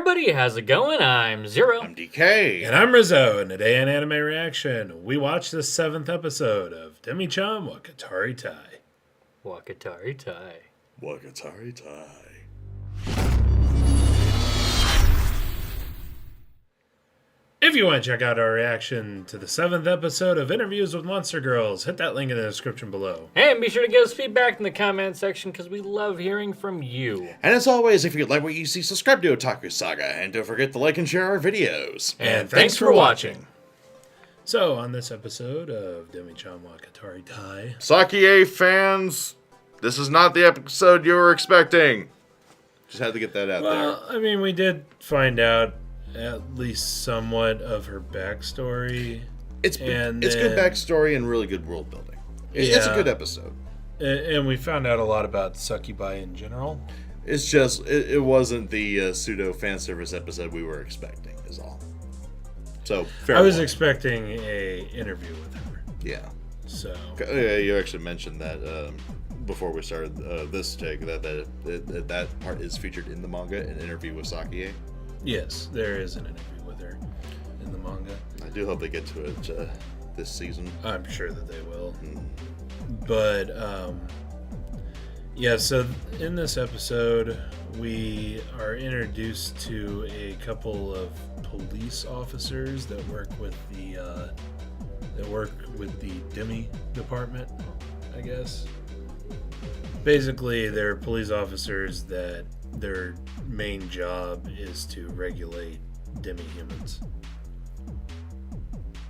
everybody, how's it going? I'm Zero. I'm DK. And I'm Rizzo, and today in Anime Reaction, we watched the 7th episode of Demi-chan wa Kataritai. Kataritai. Kataritai. If you want to check out our reaction to the 7th episode of Interviews with Monster Girls, hit that link in the description below. And be sure to give us feedback in the comment section because we love hearing from you. And as always, if you like what you see, subscribe to Otaku Saga, and don't forget to like and share our videos. And thanks for watching. So, on this episode of Demi-chan wa Kataritai... Sakie fans, this is not the episode you were expecting. Just had to get that out there. Well, I mean, we did find out at least somewhat of her backstory. It's good backstory and really good world building. It's a good episode. And we found out a lot about succubi in general. It's just, it wasn't the pseudo fan service episode we were expecting, is all. So, fair I was warning. expecting a interview with her. Yeah. So. You actually mentioned that before we started this take, that part is featured in the manga, an interview with Sakie. Yes, there is an interview with her in the manga. I do hope they get to it this season. I'm sure that they will. But, yeah, so in this episode, we are introduced to a couple of police officers that work with the Demi department, I guess. Basically, they're police officers that their main job is to regulate demi-humans.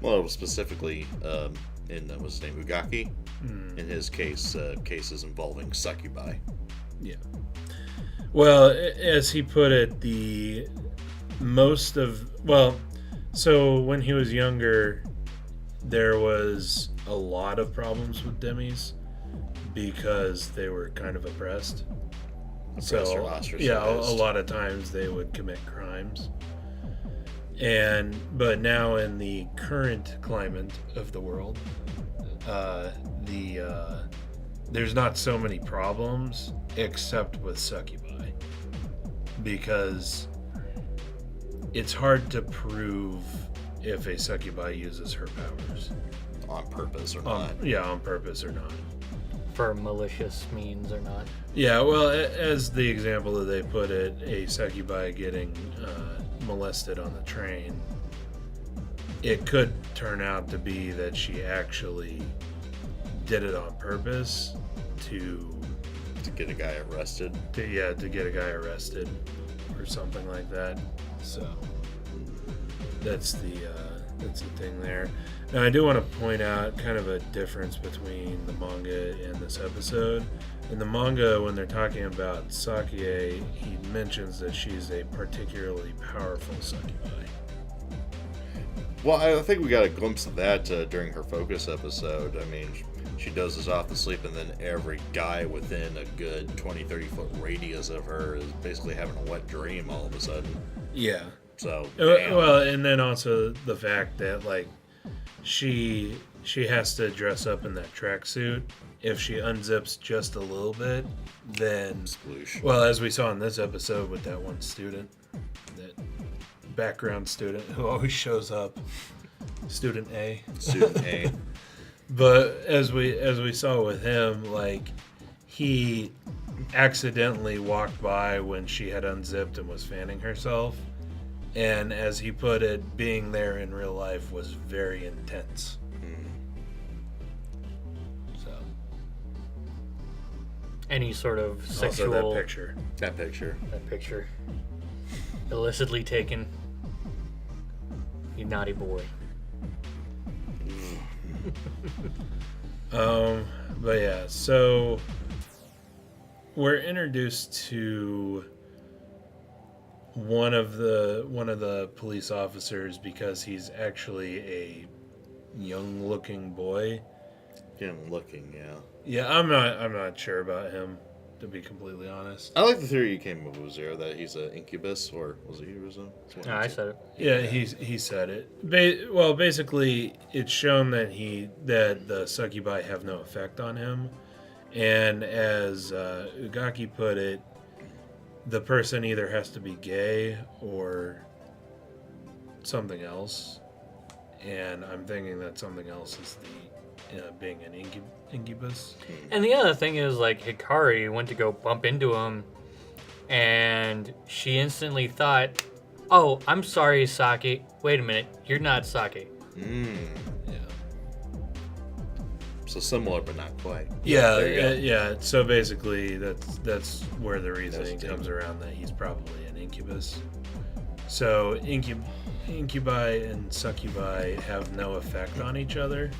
Well, specifically in what's his name, Ugaki. In his case, cases involving succubi. Yeah. Well, as he put it, so when he was younger, there was a lot of problems with demis because they were kind of oppressed. So, yeah, a lot of times they would commit crimes. But now in the current climate of the world, there's not so many problems except with succubi, because it's hard to prove if a succubi uses her powers on purpose or not. Yeah, on purpose or not. For malicious means or not. Yeah, well, as the example that they put it, a succubi getting molested on the train, it could turn out to be that she actually did it on purpose to get a guy arrested. To get a guy arrested or something like that. So that's the thing there. Now, I do want to point out kind of a difference between the manga and this episode. In the manga, when they're talking about Sakie, he mentions that she's a particularly powerful succubi. Well, I think we got a glimpse of that during her focus episode. I mean, she dozes off to sleep, and then every guy within a good 20-30 foot radius of her is basically having a wet dream all of a sudden. Yeah. So, well, and then also the fact that, like, she has to dress up in that tracksuit. If she unzips just a little bit, then... Sploosh. Well, as we saw in this episode with that one student, that background student who always shows up, Student A. Student A. But as we saw with him, like, he accidentally walked by when she had unzipped and was fanning herself. And as he put it, being there in real life was very intense. So. Any sort of sexual... Also that picture. That picture. Illicitly taken. You naughty boy. But yeah, so we're introduced to one of the police officers because he's actually a young-looking boy. Young-looking, yeah. Yeah, I'm not sure about him, to be completely honest. I like the theory you came up with, Zero, that he's an incubus, or was it you? No, I said it. Yeah, he said it. Well, basically, it's shown that the succubi have no effect on him, and as Ugaki put it, the person either has to be gay or something else. And I'm thinking that something else is the being an incubus. And the other thing is, like, Hikari went to go bump into him, and she instantly thought, oh, I'm sorry, Saki. Wait a minute, you're not Saki. Yeah. So similar, but not quite. Yeah. So basically, that's where the reasoning That's comes around that he's probably an incubus. So incubi and succubi have no effect on each other.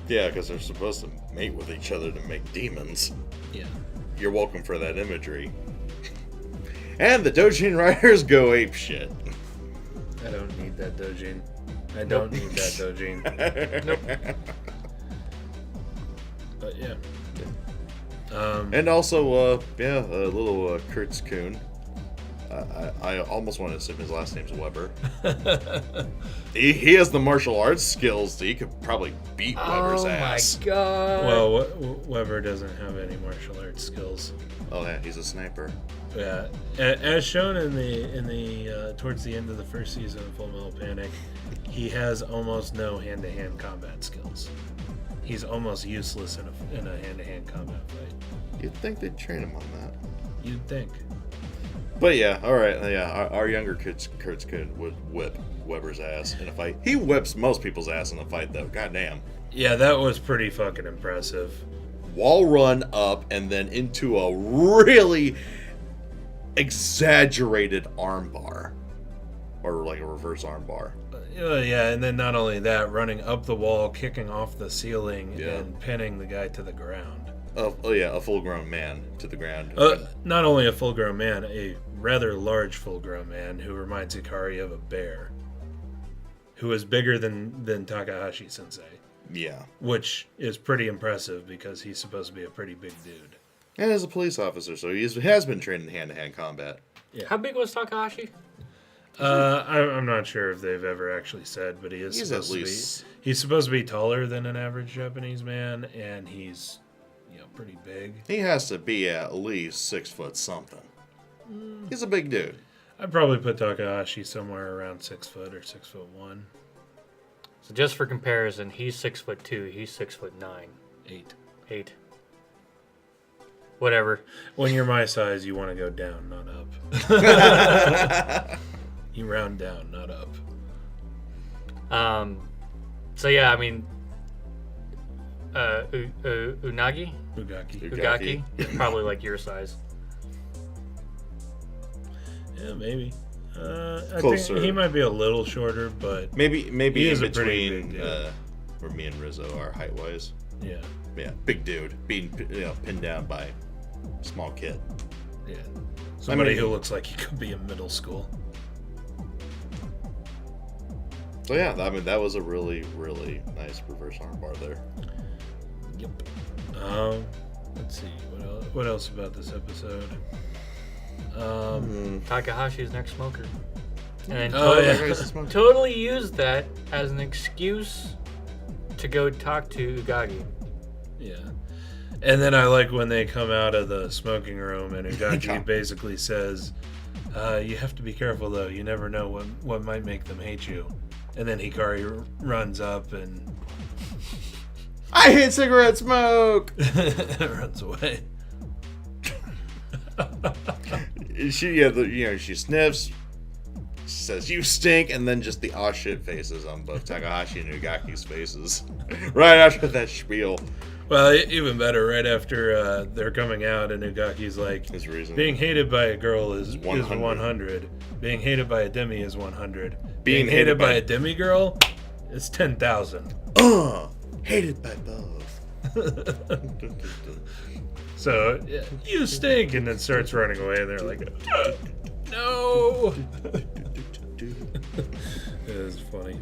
Yeah, because they're supposed to mate with each other to make demons. Yeah. You're welcome for that imagery. And the Dojin writers go apeshit. I don't need that dojin. I don't need that dojin. Nope. But yeah. And also, a little Kurtz-kun. I almost want to assume his last name's Weber. he has the martial arts skills, so he could probably beat Weber's ass. Oh my god. Well, Weber doesn't have any martial arts skills. Oh yeah, he's a sniper. Yeah, as shown in the towards the end of the first season of Full Metal Panic, he has almost no hand-to-hand combat skills. He's almost useless in a hand-to-hand combat fight. You'd think they'd train him on that. You'd think. But yeah, all right, yeah. Our younger Kurtz-kun would whip Weber's ass in a fight. He whips most people's ass in a fight, though. Goddamn. Yeah, that was pretty fucking impressive. Wall run up and then into a really exaggerated armbar, or like a reverse armbar. Yeah, and then not only that, running up the wall, kicking off the ceiling, Yeah. and pinning the guy to the ground. A full-grown man to the ground. Not only a full-grown man, a rather large full-grown man who reminds Hikari of a bear, who is bigger than Takahashi Sensei, Yeah. which is pretty impressive because he's supposed to be a pretty big dude. And as a police officer, so he has been trained in hand-to-hand combat. How big was Takahashi? I'm not sure if they've ever actually said, but He's at least... he's supposed to be taller than an average Japanese man, and he's pretty big. He has to be at least 6 foot something. He's a big dude. I'd probably put Takahashi somewhere around 6 foot or 6'1". So just for comparison, he's 6'2", he's 6'9". 8. Whatever. When you're my size, you want to go down, not up. You round down, not up. So yeah, I mean, Ugaki is probably like your size. Yeah, maybe. I Closer. think he might be a little shorter, but Maybe He in is a pretty between big dude. where me and Rizzo are height-wise. yeah. Yeah, big dude being pinned down by a small kid. Yeah. Somebody I mean, who looks like he could be in middle school. So yeah, I mean that was a really, really nice reverse armbar there. Yep. Let's see. What else about this episode? Takahashi's next smoker. And then yeah. totally used that as an excuse to go talk to Ugagi. Yeah. And then I like when they come out of the smoking room and Ugagi basically says, you have to be careful though, you never know what might make them hate you. And then Hikari runs up and I hate cigarette smoke! runs away. She sniffs, she says, you stink, and then just the aw shit faces on both Takahashi and Ugaki's faces. Right after that spiel. Well, even better, right after they're coming out and Ugaki's like, His reason. being hated by a girl is 100. 100. Being hated by a demi is 100. Being Being hated by by a demi girl is 10,000. Hated by both. So, yeah, you stink, and then starts running away, and they're like, no! It was funny.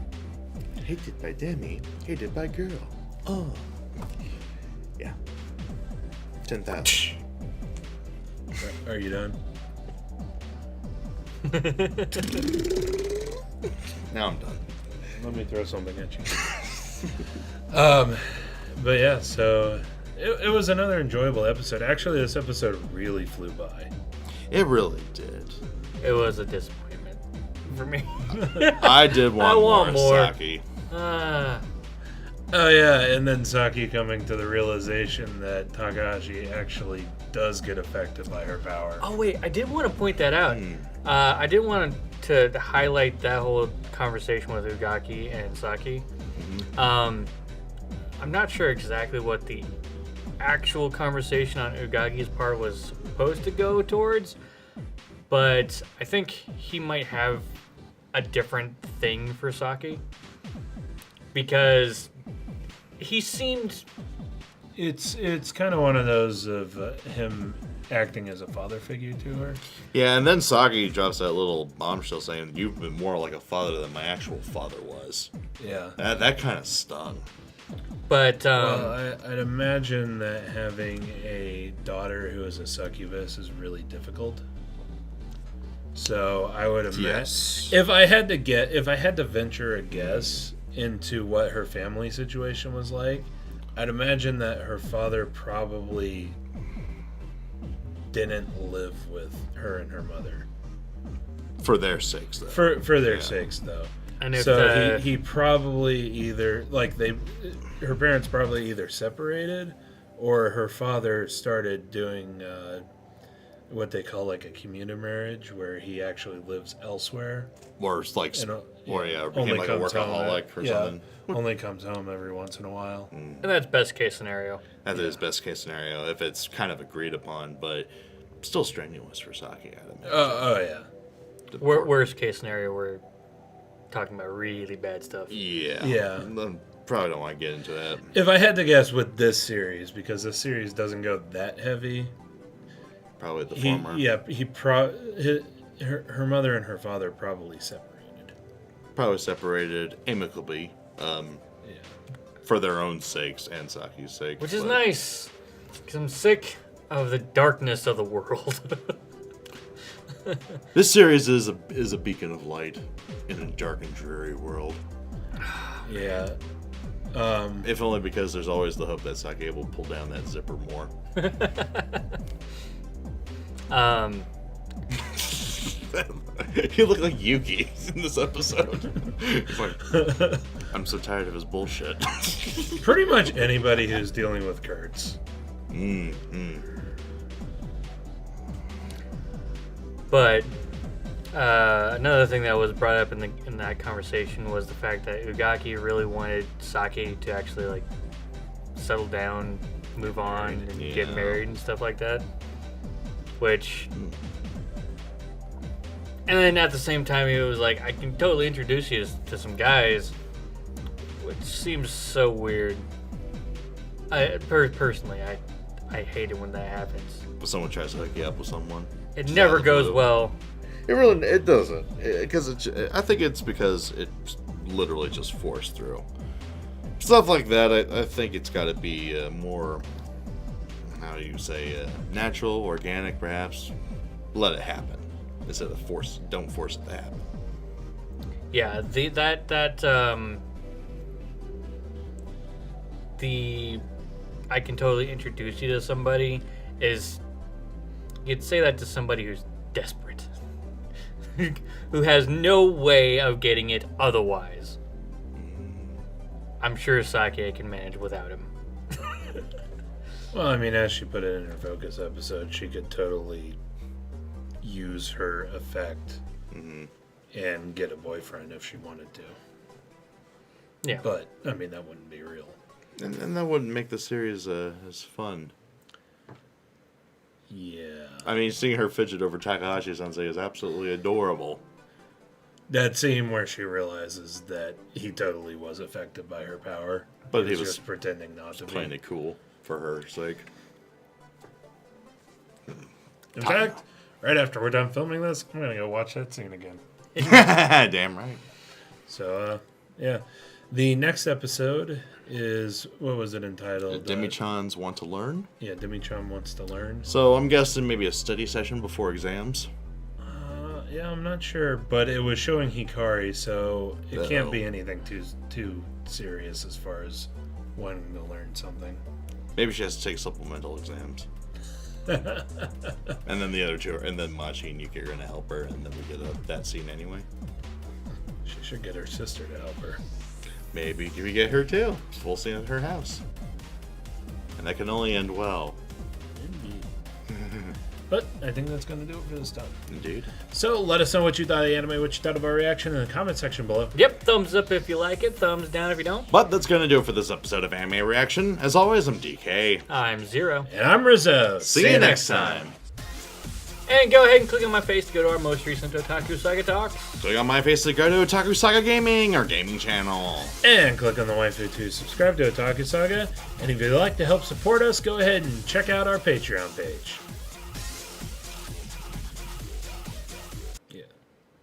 Hated by Demi, hated by girl. Yeah. 10,000. Are you done? Now I'm done. Let me throw something at you. But yeah, so it was another enjoyable episode. Actually, this episode really flew by. It really did. It was a disappointment for me. I did want, I want more. Saki. Oh yeah, and then Saki coming to the realization that Takahashi actually does get affected by her power. Oh wait, I did want to point that out. I did want to highlight that whole conversation with Ugaki and Saki. I'm not sure exactly what the actual conversation on Ugaki's part was supposed to go towards, but I think he might have a different thing for Saki because he seemed... It's kind of one of those of him acting as a father figure to her. Yeah, and then Saki drops that little bombshell saying, "You've been more like a father than my actual father was." Yeah. That kind of stung. But well, I'd imagine that having a daughter who is a succubus is really difficult. So I would imagine, Yes. if I had to venture a guess into what her family situation was like, I'd imagine that her father probably didn't live with her and her mother. For their sakes, though. For their sakes, though. and if So he probably either her parents probably either separated, or her father started doing what they call like a commuter marriage, where he actually lives elsewhere. Or like, became like a workaholic or something. Only comes home every once in a while. and that's best case scenario. That is best case scenario if it's kind of agreed upon, but still strenuous for Saki, I'd imagine. Oh yeah. Worst case scenario, we're talking about really bad stuff. Yeah. Yeah. Probably don't want to get into that. If I had to guess with this series, because this series doesn't go that heavy, Probably the former. her mother and her father probably separated. Probably separated amicably. For their own sakes and Saki's sake. Which is nice, because I'm sick of the darkness of the world. This series is a beacon of light in a dark and dreary world. Yeah. If only because there's always the hope that Saki will pull down that zipper more. He looked like Yuki in this episode. He's like, I'm so tired of his bullshit. Pretty much anybody who's dealing with Kurtz. But another thing that was brought up in that conversation was the fact that Ugaki really wanted Saki to actually like settle down, move on, and get married and stuff like that. Which, and then at the same time he was like, I can totally introduce you to some guys, which seems so weird. Personally, I hate it when that happens. But someone tries to hook you up with someone. It never goes well. It doesn't. Because I think it's because it's literally just forced through. Stuff like that, I think it's got to be more, how do you say, natural, organic, perhaps. Let it happen instead of don't force it to happen. Yeah, I can totally introduce you to somebody is, you'd say that to somebody who's desperate, who has no way of getting it otherwise. I'm sure Saki can manage without him. Well, I mean, as she put it in her Focus episode, she could totally use her effect and get a boyfriend if she wanted to. Yeah. But, I mean, that wouldn't be real. And that wouldn't make the series as fun. Yeah. I mean, seeing her fidget over Takahashi-sensei is absolutely adorable. That scene where she realizes that he totally was affected by her power. But he he was was just pretending not to be. Playing it cool for her sake. In fact, right after we're done filming this, I'm going to go watch that scene again. Damn right. So, yeah. The next episode is, what was it entitled? Demi-chan's Want to Learn? Yeah, Demi-chan Wants to Learn. So I'm guessing maybe a study session before exams. Yeah, I'm not sure, but it was showing Hikari, so it can't be anything too serious as far as wanting to learn something. Maybe she has to take supplemental exams. And then the other two, and then Machi and Yuki are going to help her, and then we get that scene anyway. She should get her sister to help her. Maybe we get her too. Full scene at her house. And that can only end well. Indeed. But I think that's going to do it for this time. Indeed. So let us know what you thought of the anime, what you thought of our reaction in the comment section below. Yep, thumbs up if you like it, thumbs down if you don't. But that's going to do it for this episode of Anime Reaction. As always, I'm DK. I'm Zero. And I'm Rizzo. See you next time. And go ahead and click on my face to go to our most recent Otaku Saga talk. Click on my face to go to Otaku Saga Gaming, our gaming channel. And click on the waifu to subscribe to Otaku Saga. And if you'd like to help support us, go ahead and check out our Patreon page.